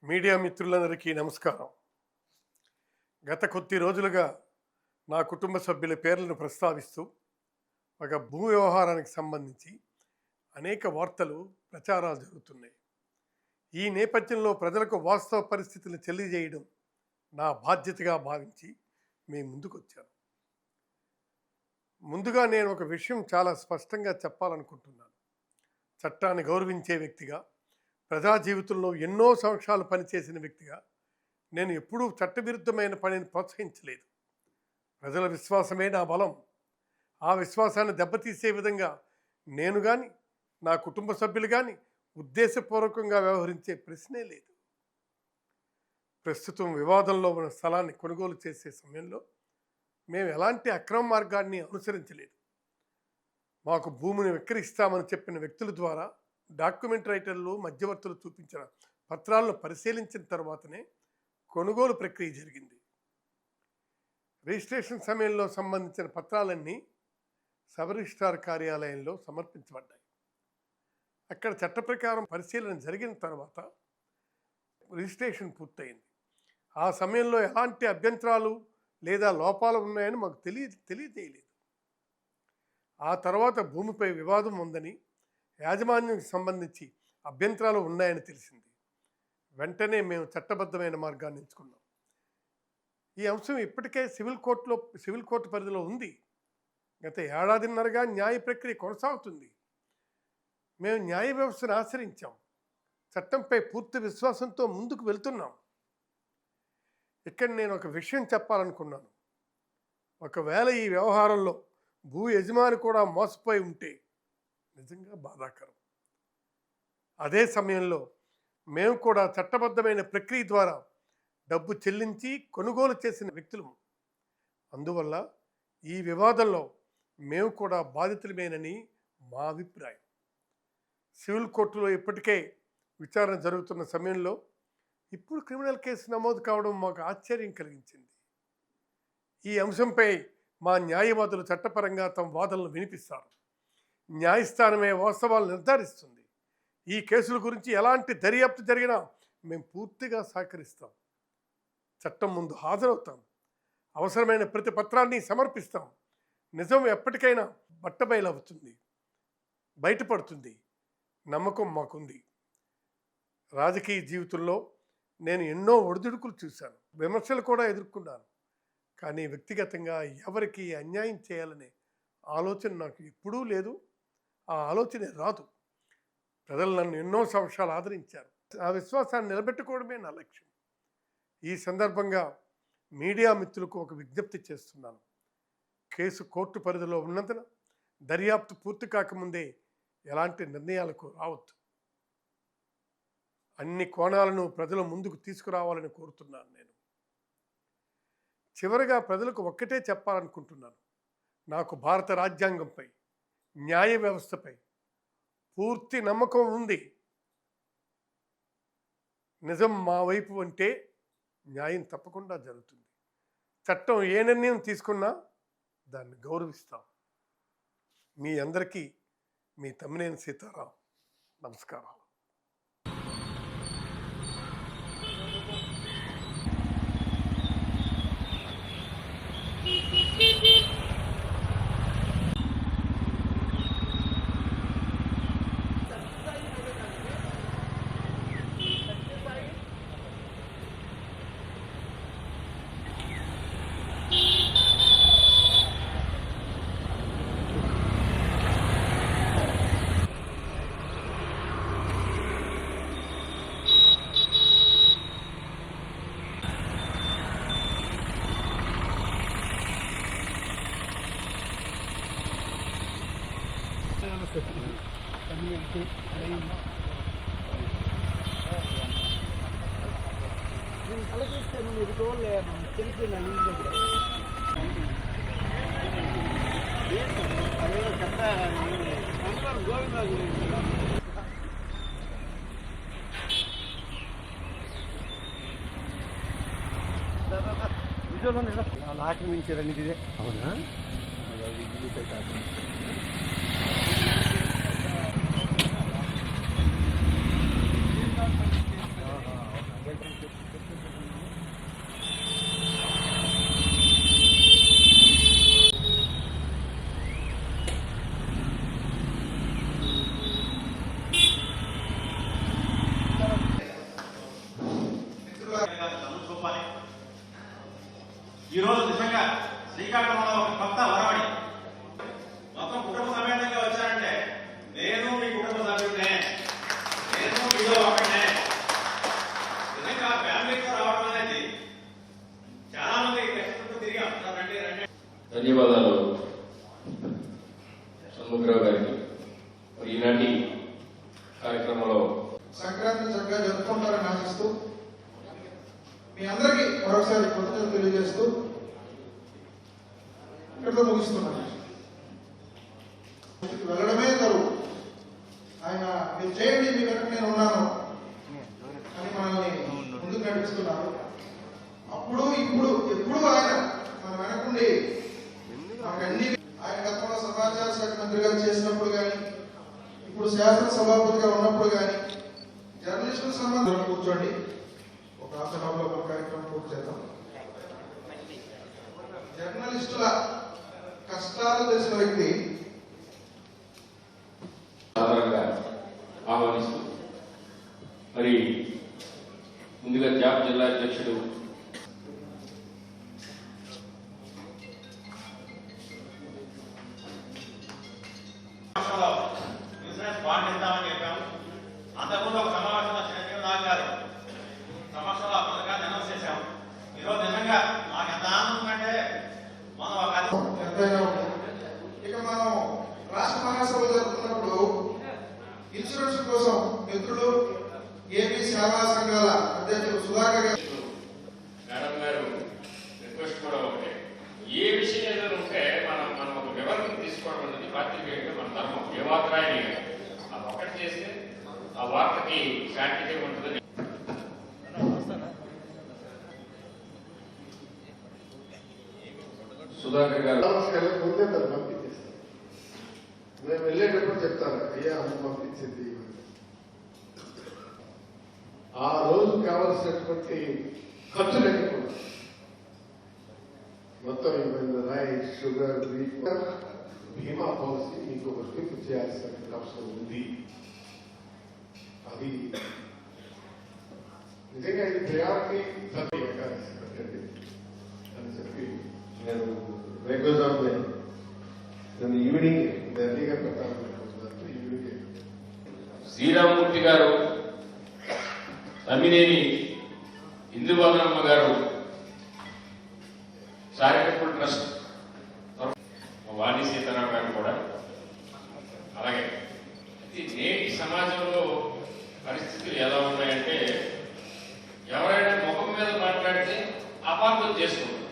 Media మిత్రులందరికీ నమస్కారం. గత కొద్ది రోజులుగా నా కుటుంబ సభ్యుల పేర్లను ప్రస్తావిస్తూ ఒక భూ వ్యవహారానికి సంబంధించి అనేక వార్తలు ప్రచారాలు జరుగుతున్నాయి. ఈ నేపథ్యంలో ప్రజలకు వాస్తవ పరిస్థితులు తెలియజేయడం నా బాధ్యతగా భావించి మీ ముందుకు వచ్చాను. ముందుగా నేను ఒక విషయం చాలా స్పష్టంగా చెప్పాలనుకుంటున్నాను. చట్టాన్ని గౌరవించే వ్యక్తిగా, ప్రజా జీవితంలో ఎన్నో సంవత్సరాలు పనిచేసిన వ్యక్తిగా నేను ఎప్పుడూ చట్టవిరుద్ధమైన పనిని ప్రోత్సహించలేదు. ప్రజల విశ్వాసమే నా బలం. ఆ విశ్వాసాన్ని దెబ్బతీసే విధంగా నేను కానీ, నా కుటుంబ సభ్యులు కానీ ఉద్దేశపూర్వకంగా వ్యవహరించే ప్రశ్నే లేదు. ప్రస్తుతం వివాదంలో ఉన్న స్థలాన్ని కొనుగోలు చేసే సమయంలో మేము ఎలాంటి అక్రమ మార్గాన్ని అనుసరించలేదు. మాకు భూమిని విక్రయిస్తామని చెప్పిన వ్యక్తుల ద్వారా డాక్యుమెంట్ రైటర్లు, మధ్యవర్తులు చూపించిన పత్రాలను పరిశీలించిన తర్వాతనే కొనుగోలు ప్రక్రియ జరిగింది. రిజిస్ట్రేషన్ సమయంలో సంబంధించిన పత్రాలన్నీ సబ్ రిజిస్ట్రార్ కార్యాలయంలో సమర్పించబడ్డాయి. అక్కడ చట్ట ప్రకారం పరిశీలన జరిగిన తర్వాత రిజిస్ట్రేషన్ పూర్తయింది. ఆ సమయంలో ఎలాంటి అభ్యంతరాలు లేదా లోపాలు ఉన్నాయని మాకు తెలియజేయలేదు. ఆ తర్వాత భూమిపై వివాదం ఉందని, యాజమాన్యానికి సంబంధించి అభ్యంతరాలు ఉన్నాయని తెలిసింది. వెంటనే మేము చట్టబద్ధమైన మార్గాన్ని ఎంచుకున్నాం. ఈ అంశం ఇప్పటికే సివిల్ కోర్టు పరిధిలో ఉంది. గత ఏడాదిన్నరగా న్యాయ ప్రక్రియ కొనసాగుతుంది. మేము న్యాయ వ్యవస్థను ఆశ్రయించాం. చట్టంపై పూర్తి విశ్వాసంతో ముందుకు వెళ్తున్నాం. ఇక్కడ నేను ఒక విషయం చెప్పాలనుకున్నాను. ఒకవేళ ఈ వ్యవహారంలో భూ యజమాని కూడా మోసపోయి ఉంటే నిజంగా బాధాకరం. అదే సమయంలో మేము కూడా చట్టబద్ధమైన ప్రక్రియ ద్వారా డబ్బు చెల్లించి కొనుగోలు చేసిన వ్యక్తులము. అందువల్ల ఈ వివాదంలో మేము కూడా బాధితులమేనని మా అభిప్రాయం. సివిల్ కోర్టులో ఇప్పటికే విచారణ జరుగుతున్న సమయంలో ఇప్పుడు క్రిమినల్ కేసు నమోదు కావడం మాకు ఆశ్చర్యం కలిగించింది. ఈ అంశంపై మా న్యాయవాదులు చట్టపరంగా తమ వాదనలు వినిపిస్తారు. న్యాయస్థానమే వాస్తవాలు నిర్ధారిస్తుంది. ఈ కేసుల గురించి ఎలాంటి దర్యాప్తు జరిగినా మేము పూర్తిగా సహకరిస్తాం. చట్టం ముందు హాజరవుతాం. అవసరమైన ప్రతి పత్రాన్ని సమర్పిస్తాం. నిజం ఎప్పటికైనా బట్టబయలవుతుంది, బయటపడుతుంది. నమ్మకం మాకుంది. రాజకీయ జీవితంలో నేను ఎన్నో ఒడిదుడుకులు చూశాను, విమర్శలు కూడా ఎదుర్కొన్నాను. కానీ వ్యక్తిగతంగా ఎవరికి అన్యాయం చేయాలనే ఆలోచన నాకు ఎప్పుడూ లేదు. ఆ ఆలోచనే రాదు. ప్రజలు నన్ను ఎన్నో సంవత్సరాలు ఆదరించారు. ఆ విశ్వాసాన్ని నిలబెట్టుకోవడమే నా లక్ష్యం. ఈ సందర్భంగా మీడియా మిత్రులకు ఒక విజ్ఞప్తి చేస్తున్నాను. కేసు కోర్టు పరిధిలో ఉన్నందున దర్యాప్తు పూర్తి కాకముందే ఎలాంటి నిర్ణయాలకు రావద్దు. అన్ని కోణాలను ప్రజల ముందుకు తీసుకురావాలని కోరుతున్నాను. నేను చివరిగా ప్రజలకు ఒక్కటే చెప్పాలనుకుంటున్నాను. నాకు భారత రాజ్యాంగంపై, న్యాయ వ్యవస్థపై పూర్తి నమ్మకం ఉంది. నిజం మా వైపు అంటే న్యాయం తప్పకుండా జరుగుతుంది. చట్టం ఏ నిర్ణయం తీసుకున్నా దాన్ని గౌరవిస్తాం. మీ అందరికీ మీ తమ్మినేని సీతారాం. నమస్కారాలు. ఆక్రమించారండి ఇదే. అవునా? శ్రీకాకుళంలో ఒక కొత్త వరవడి. మొత్తం కుటుంబ సమేతంగా వచ్చారంటే నేను మీ కుటుంబ సభ్యుడినే, నేను మీలో ఒకనే. నిజంగా ఫ్యామిలీతో రావడం అనేది చాలా మంది కష్టపడుతూ తిరిగాం. రండి రండి. ధన్యవాదాలు సముద్రరావు గారికి. ఈనాటి కార్యక్రమంలో సంక్రాంతి చక్కగా జరుపుకుంటారని ఆశిస్తూ మీ అందరికీ మరొకసారి కృతజ్ఞతలు తెలియజేస్తూ ఇక్కడితో ముగిస్తున్నాను. వెళ్ళడమే తరువు. ఆయన మీరు చేయండి, మీ వెనక నేను ఉన్నాను అని మనల్ని ముందుకు నడిపిస్తున్నారు. అప్పుడు ఇప్పుడు ఎప్పుడు ఆయన మన వెనకుండి మనకన్నీ ఆయన గతంలో సమాచార శాఖ మంత్రిగా చేసినప్పుడు కానీ, ఇప్పుడు శాసనసభాపతిగా ఉన్నప్పుడు కానీ జర్నలిస్టుల సంబంధం కూర్చోండి. ఒక హాఫ్ అన్ అవర్లో మన కార్యక్రమం పూర్తి చేద్దాం. జర్నలిస్టుల కష్టాలు తెలిసిన వ్యక్తి సాధారణంగా ఆహ్వానిస్తూ మరి ముందుగా జాబ్ జిల్లా అధ్యక్షుడు బిజినెస్ బాండ్ ఇద్దామని చెప్పాము. అంతకుముందు ఒక సమావేశంలో చంద్రబాబు గారు సమక్షంలో ఆ పథకాన్ని అనౌన్స్ చేశాము. ఈరోజు నిజంగా మాకు ఎంత ఆనందం అంటే మనం ఒక ఎంతైనా ఉంది. ఇక మనం రాష్ట్ర మహాసభ జరుపుతున్నప్పుడు ఇన్సూరెన్స్ కోసం మిత్రులు ఏపీ సేవా సంఘాల అధ్యక్షులు సుధాకర్ గారు మేడం గారు రిక్వెస్ట్ కూడా ఒకటే, ఏ విషయం ఏదైనా ఉంటే మనం ఒక వివరణ తీసుకోవడం అనేది పాత్రికేయుడిగా మన ధర్మం. ఏ వార్త రాయని అది ఒకటి చేస్తే ఆ వార్తకి శాంతిగా ఉంటుందని. సుధాకర్ గారు ముందే తను పంపించేస్తాను. మేము వెళ్ళేటప్పుడు చెప్తాను, అయ్యా అమ్మ పంపించింది. ఆ రోజు కావలసినటువంటి ఖర్చు లేకుండా మొత్తం రైస్, షుగర్, బీమా పాలసీ మీకు వర్తింపు చేయాల్సిన అవసరం ఉంది. అది నిజంగా ఇది ప్రయారిటీ పెట్టండి అని చెప్పి నేను రెగ్యులర్ నేను ఈవినింగ్ ఎర్లీగా పెట్టాలనుకుంటున్నాను. ఈవినింగ్ శ్రీరామమూర్తి గారు, తమ్మినేని ఇందువదనమ్మ గారు, చారిటబుల్ ట్రస్ట్ వాణి సీతారాం గారు కూడా, అలాగే నేటి సమాజంలో పరిస్థితులు ఎలా ఉన్నాయంటే ఎవరైనా ముఖం మీద మాట్లాడితే అపార్థం చేసుకుంటారు.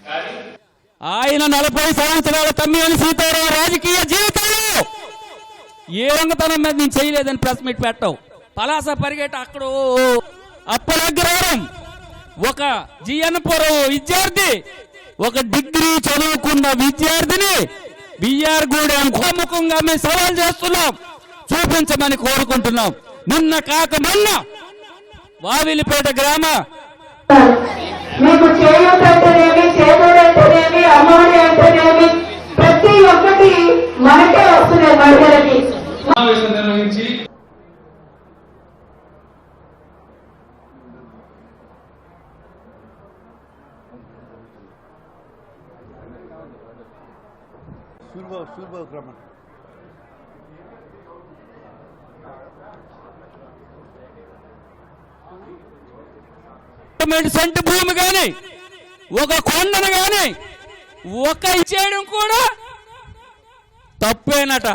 కానీ ఆయన 40 సంవత్సరాల తమ్మినేని సీతారాం రాజకీయ జీవితంలో ఏ రంగతనం మీద నేను చేయలేదని ప్రెస్ మీట్ పెట్టావు. పలాస పరిగెట అక్కడ అప్పలగ్రహం ఒక జిఎన్పురం విద్యార్థి, ఒక డిగ్రీ చదువుకున్న విద్యార్థిని బిఆర్ గూడెం ముఖంగా మేము సవాల్ చేస్తున్నాం, చూపించమని కోరుకుంటున్నాం. నిన్న కాక మొన్న వావిలిపేట గ్రామ మీకు చేయూతంటేనేమి, చేదోడంటేనేమి, అమ్మఒడి అంటేనేమి ప్రతి ఒక్కటి మనకే వస్తున్నాయి. మహిళలకి సమావేశం నిర్వహించి సెంటు భూమి కానీ ఒక కొండను కానీ ఒక ఇచ్చేయడం కూడా తప్పేనట.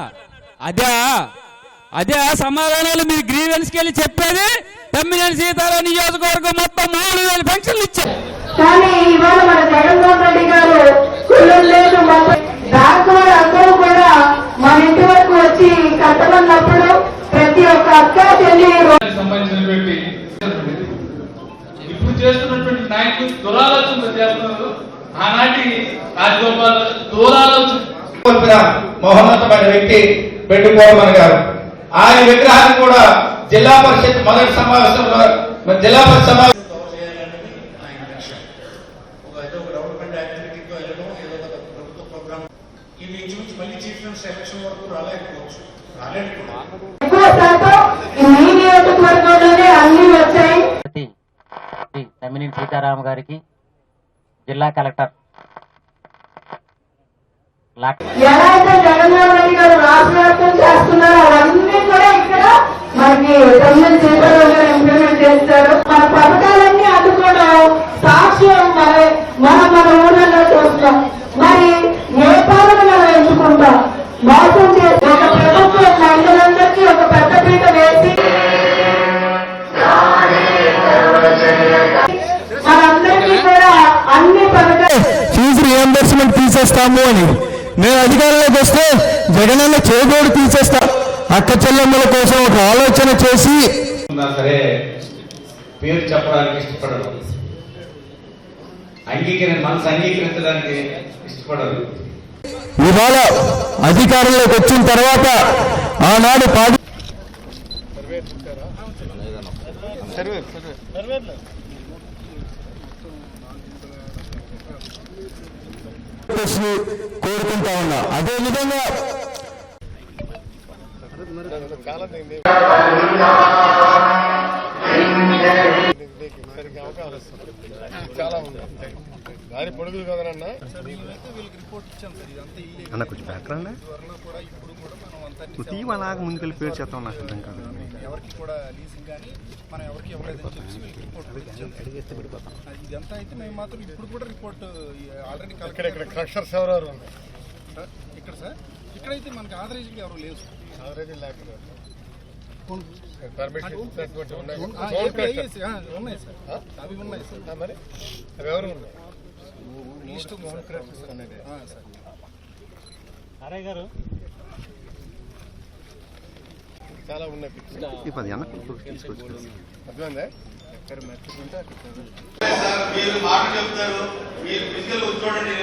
అదే సమాధానాలు మీరు గ్రీవెన్స్కి వెళ్ళి చెప్పేది. తమ్మినేని సీతారాం నియోజకవర్గం మొత్తం 3000 పెన్షన్లు ఇచ్చారు. కానీ ఇవాళ మన జగన్మోహన్ రెడ్డి గారు కులం లేదు బ్యాంకు వారు అందరూ కూడా మన ఇంటి వరకు వచ్చి కట్టమన్నప్పుడు ప్రతి ఒక్క అక్క చెల్లి సంబంధించినటువంటి ఇప్పుడు చేస్తున్నటువంటి నాయకులు దురాలోచన చేస్తున్నారు. ఆనాటి రాజగోపాల్ దురాలోచన మహోన్నతమైన వ్యక్తి బెడ్డుకోరమన్ గారు. ఆయన విగ్రహాన్ని కూడా జిల్లా పరిషత్ మొదటి సమావేశంలో జిల్లా పరిషత్ సమావేశం డెవలప్మెంట్ యాక్టివిటీతో వెళ్ళడం, ఏదో ఒక ప్రభుత్వ ప్రోగ్రామ్ ఇవి చూసి మళ్ళీ చీఫ్ మినిస్టర్ ఎలక్షన్ వరకు రాలేకపోవచ్చు, రాలేదు కూడా. ఎక్కువ శాతం ఈ నియోజకవర్గంలోనే అన్ని వచ్చాయి. తమ్మినేని సీతారాం గారికి జిల్లా కలెక్టర్ ఎలా అయితే జగన్మోహన్ రెడ్డి గారు రాష్ట్ర వ్యాప్తం చేస్తున్నారో అవన్నీ కూడా ఇక్కడ మనకి తమిళ చేపల్లో ఇంప్లిమెంట్ చేస్తారు. మన పథకాలన్నీ అందుకోవడం సాక్ష్యం మన ఊళ్ళలో చూస్తాం. మరి ఏ పాలన మనం ఎంచుకుంటాం? మోసం చేసి ఒక ప్రభుత్వం మహిళలందరికీ ఒక పెద్ద పీట వేసి మనందరికీ కూడా అన్ని పథకాలు ఫీజు రియంబర్స్మెంట్ తీసేస్తాము అని నేను అధికారంలోకి వస్తే జగనన్న చేదోడు తీసేస్తా అక్క చెల్లెమ్మల కోసం ఒక ఆలోచన చేసి సరే పేరు చెప్పడానికి ఇష్టపడరు, మనసు అంగీకరించడానికి ఇష్టపడరు. ఇవాళ అధికారంలోకి వచ్చిన తర్వాత ఆనాడు కోరుకుంటా ఉన్నా. అదే విధంగా చాలా ఉంది దాని పొడుగులు కదనన్నా అన్న కొంచెం బ్యాక్గ్రౌండ్ తీవలాగా ముందుకెళ్ళి పేరు చేస్తాం నాకు అర్థం కాదు. ఎవరికి కూడా లీజింగ్ కానీ మనం ఎవరికి ఇవ్వలేదని చెప్పి వీళ్ళకి రిపోర్ట్ ఇదంతా అయితే మేము మాత్రం ఇప్పుడు కూడా రిపోర్ట్ ఆల్రెడీ ఇక్కడ క్రషర్స్ ఎవరెవరు ఇక్కడ సార్ ఇక్కడైతే మనకి ఆథరైజ్డ్ ఎవరు లేవు సార్. ఆల్రెడీ లేకపోతే ఉన్నాయి సార్, అవి ఉన్నాయి సార్. మరి అవి ఎవరు ఉన్నాయి? ఈస్ట్ సార్ అరే గారు చాలా ఉన్నాయి ఇప్పుడు అది వెనక్కి తీసుకొచ్చు. అర్థమైందా? మీరు మాట చెప్తారు, మీరు ఫిజికల్ చూడండి.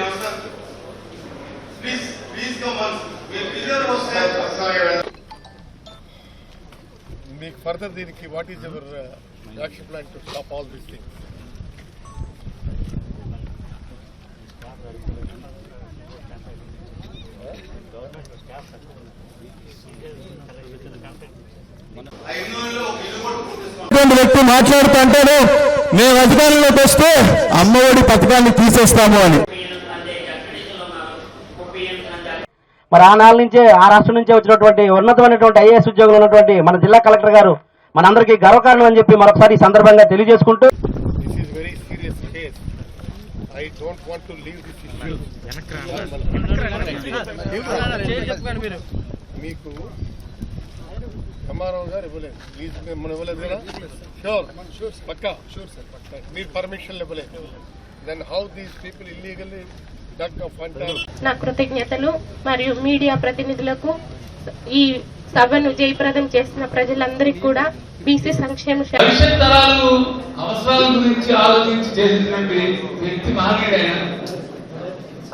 ప్లీజ్ ప్లీజ్ కమ్ మీరు ఫిజికల్ వస్తే మీకు ఫర్దర్ దీనికి what is your action plan to stop all these things? వ్యక్తి మాట్లాడుతూ అంటాడు మేము అధికారంలోకి వస్తే అమ్మఒడి పథకాన్ని తీసేస్తాము అని. మరి ఆ నాళ్ళ నుంచే ఆ రాష్ట్రం నుంచే వచ్చినటువంటి ఉన్నతమైనటువంటి ఐఏఎస్ ఉద్యోగులు ఉన్నటువంటి మన జిల్లా కలెక్టర్ గారు మనందరికీ గర్వకారణం అని చెప్పి మరొకసారి ఈ సందర్భంగా తెలియజేసుకుంటూ this is very serious case. I don't want to leave this issue. మీకు ఎంఆర్ఓ గారు ఇవ్వలేదు, ప్లీజ్ మనం ఇవ్వలేదు కదా? షూర్ పక్కా షూర్ సార్ పక్కా. మీరు పర్మిషన్లు ఇవ్వలేదు. Then how these people illegally నా కృతజ్ఞతలు మరియు మీడియా ప్రతినిధులకు, ఈ సభను జయప్రదం చేసిన ప్రజలందరికీ కూడా బీసీ సంక్షేమ భవిష్యత్ తరాలు అవసరాల గురించి ఆలోచించి చేసినటువంటి వ్యక్తి మహనీయుడైన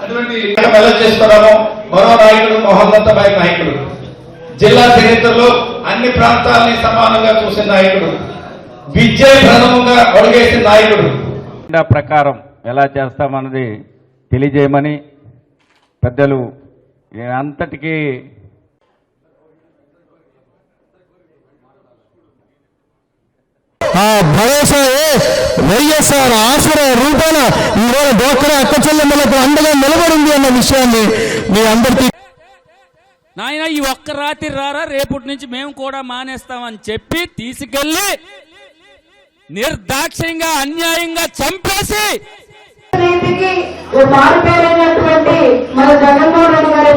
అటువంటి మరో నాయకుడు మహోన్నతమైన నాయకుడు, జిల్లా చరిత్రలో అన్ని ప్రాంతాలని సమానంగా చూసిన నాయకుడు, విద్య ప్రథమంగా అడుగేసిన నాయకుడు. ప్రకారం ఎలా చేస్తామన్నది తెలియజేయమని పెద్దలు అంతటికీ ఆ భరోసా వైఎస్ఆర్ ఆసరా రూపాన ఇవాళ డోక్రా అక్క చెల్లెమ్మలకు అండగా నిలబడింది అన్న విషయాన్ని మీ అందరికీ. నాయన ఈ ఒక్క రాత్రి రారా, రేపటి నుంచి మేము కూడా మానేస్తామని చెప్పి తీసుకెళ్లి నిర్దాక్షిణ్యంగా అన్యాయంగా చంపేసి మారిపోయినటువంటి మన జగన్మోహన్ రెడ్డి గారి